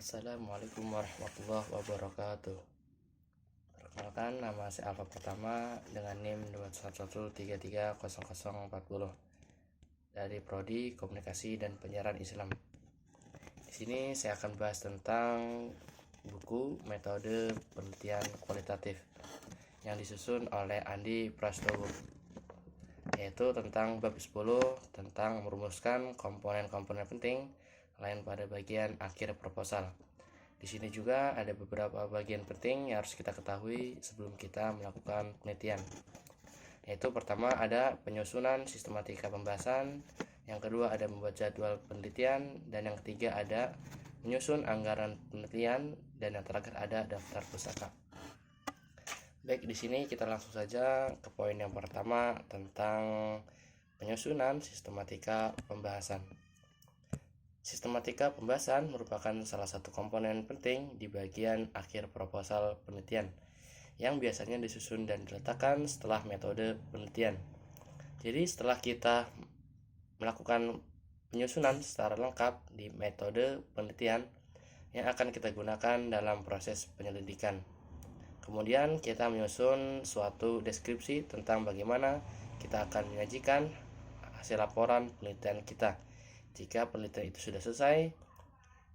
Assalamualaikum warahmatullahi wabarakatuh. Perkenalkan, nama saya Alfa Pertama dengan NIM 211330040 dari Prodi Komunikasi dan Penyiaran Islam. Di sini saya akan bahas tentang buku Metode Penelitian Kualitatif yang disusun oleh Andi Prastowo, yaitu tentang bab 10 tentang merumuskan komponen-komponen penting lain pada bagian akhir proposal. Di sini juga ada beberapa bagian penting yang harus kita ketahui sebelum kita melakukan penelitian. Yaitu pertama ada penyusunan sistematika pembahasan, yang kedua ada membuat jadwal penelitian, dan yang ketiga ada menyusun anggaran penelitian, dan yang terakhir ada daftar pustaka. Baik, di sini kita langsung saja ke poin yang pertama tentang penyusunan sistematika pembahasan. Sistematika pembahasan merupakan salah satu komponen penting di bagian akhir proposal penelitian yang biasanya disusun dan diletakkan setelah metode penelitian. Jadi setelah kita melakukan penyusunan secara lengkap di metode penelitian yang akan kita gunakan dalam proses penyelidikan, kemudian kita menyusun suatu deskripsi tentang bagaimana kita akan menyajikan hasil laporan penelitian kita. Jika penelitian itu sudah selesai,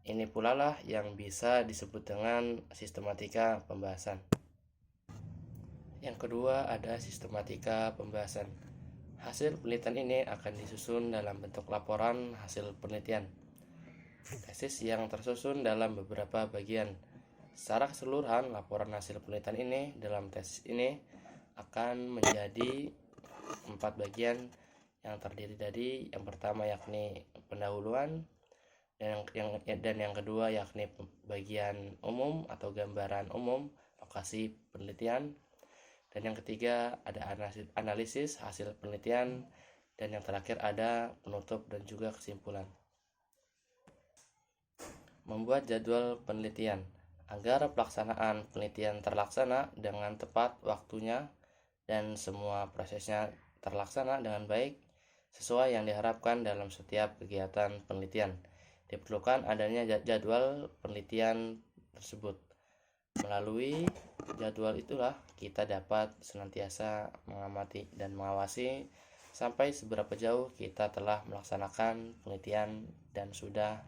ini pula lah yang bisa disebut dengan sistematika pembahasan. Yang kedua ada sistematika pembahasan. Hasil penelitian ini akan disusun dalam bentuk laporan hasil penelitian, tesis yang tersusun dalam beberapa bagian. Secara keseluruhan, laporan hasil penelitian ini dalam tesis ini akan menjadi 4 bagian yang terdiri dari yang pertama yakni pendahuluan, dan yang kedua yakni bagian umum atau gambaran umum lokasi penelitian, dan yang ketiga ada analisis hasil penelitian, dan yang terakhir ada penutup dan juga kesimpulan. Membuat jadwal penelitian. Agar pelaksanaan penelitian terlaksana dengan tepat waktunya dan semua prosesnya terlaksana dengan baik sesuai yang diharapkan dalam setiap kegiatan penelitian, diperlukan adanya jadwal penelitian tersebut. Melalui jadwal itulah kita dapat senantiasa mengamati dan mengawasi sampai seberapa jauh kita telah melaksanakan penelitian dan sudah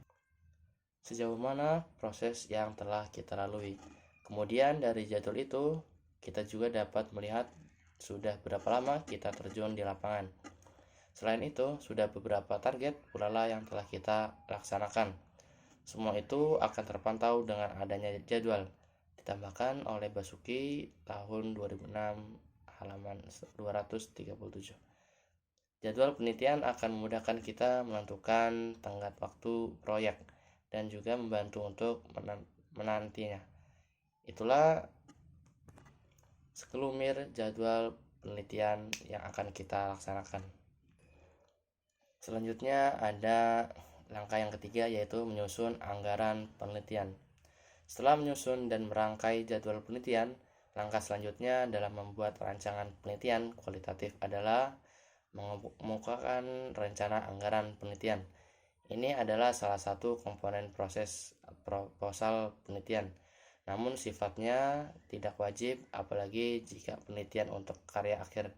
sejauh mana proses yang telah kita lalui. Kemudian dari jadwal itu kita juga dapat melihat sudah berapa lama kita terjun di lapangan. Selain itu, sudah beberapa target pula lah yang telah kita laksanakan. Semua itu akan terpantau dengan adanya jadwal, ditambahkan oleh Basuki tahun 2006 halaman 237. Jadwal penelitian akan memudahkan kita menentukan tenggat waktu proyek dan juga membantu untuk menantinya. Itulah sekelumir jadwal penelitian yang akan kita laksanakan. Selanjutnya ada langkah yang ketiga, yaitu menyusun anggaran penelitian. Setelah menyusun dan merangkai jadwal penelitian, langkah selanjutnya dalam membuat rancangan penelitian kualitatif adalah mengemukakan rencana anggaran penelitian. Ini adalah salah satu komponen proses proposal penelitian, namun sifatnya tidak wajib, apalagi jika penelitian untuk karya akhir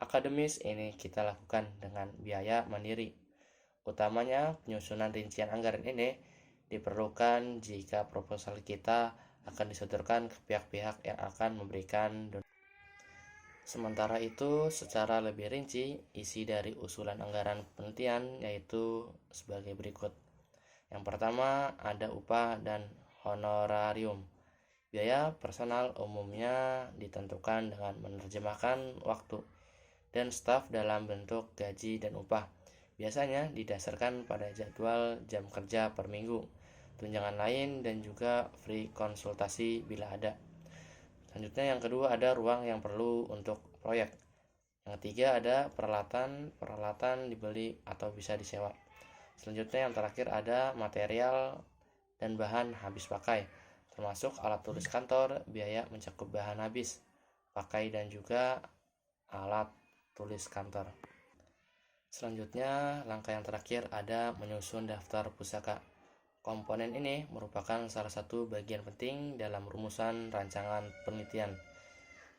akademis ini kita lakukan dengan biaya mandiri. Utamanya penyusunan rincian anggaran ini diperlukan jika proposal kita akan disodorkan ke pihak-pihak yang akan memberikan donasi. Sementara itu, secara lebih rinci, isi dari usulan anggaran penelitian yaitu sebagai berikut. Yang pertama ada upah dan honorarium. Biaya personal umumnya ditentukan dengan menerjemahkan waktu dan staf dalam bentuk gaji dan upah. Biasanya didasarkan pada jadwal jam kerja per minggu, tunjangan lain, dan juga free konsultasi bila ada. Selanjutnya yang kedua ada ruang yang perlu untuk proyek. Yang ketiga ada peralatan dibeli atau bisa disewa. Selanjutnya yang terakhir ada material dan bahan habis pakai, termasuk alat tulis kantor. Biaya mencakup bahan habis pakai dan juga alat tulis kantor. Selanjutnya langkah yang terakhir ada menyusun daftar pustaka. Komponen ini merupakan salah satu bagian penting dalam rumusan rancangan penelitian.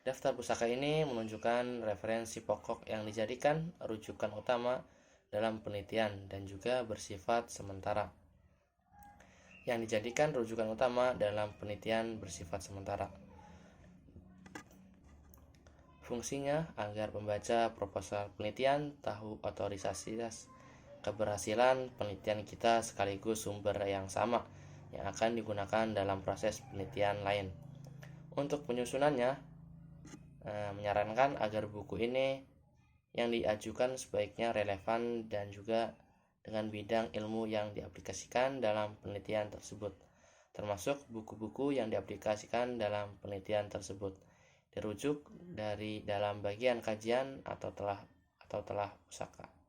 Daftar pusaka ini menunjukkan referensi pokok yang dijadikan rujukan utama dalam penelitian dan juga bersifat sementara. Yang dijadikan rujukan utama dalam penelitian bersifat sementara. Fungsinya agar pembaca proposal penelitian tahu otoritas keberhasilan penelitian kita sekaligus sumber yang sama yang akan digunakan dalam proses penelitian lain. Untuk penyusunannya, menyarankan agar buku ini yang diajukan sebaiknya relevan dan juga dengan bidang ilmu yang diaplikasikan dalam penelitian tersebut, termasuk buku-buku yang diaplikasikan dalam penelitian tersebut dirujuk dari dalam bagian kajian atau telah pusaka.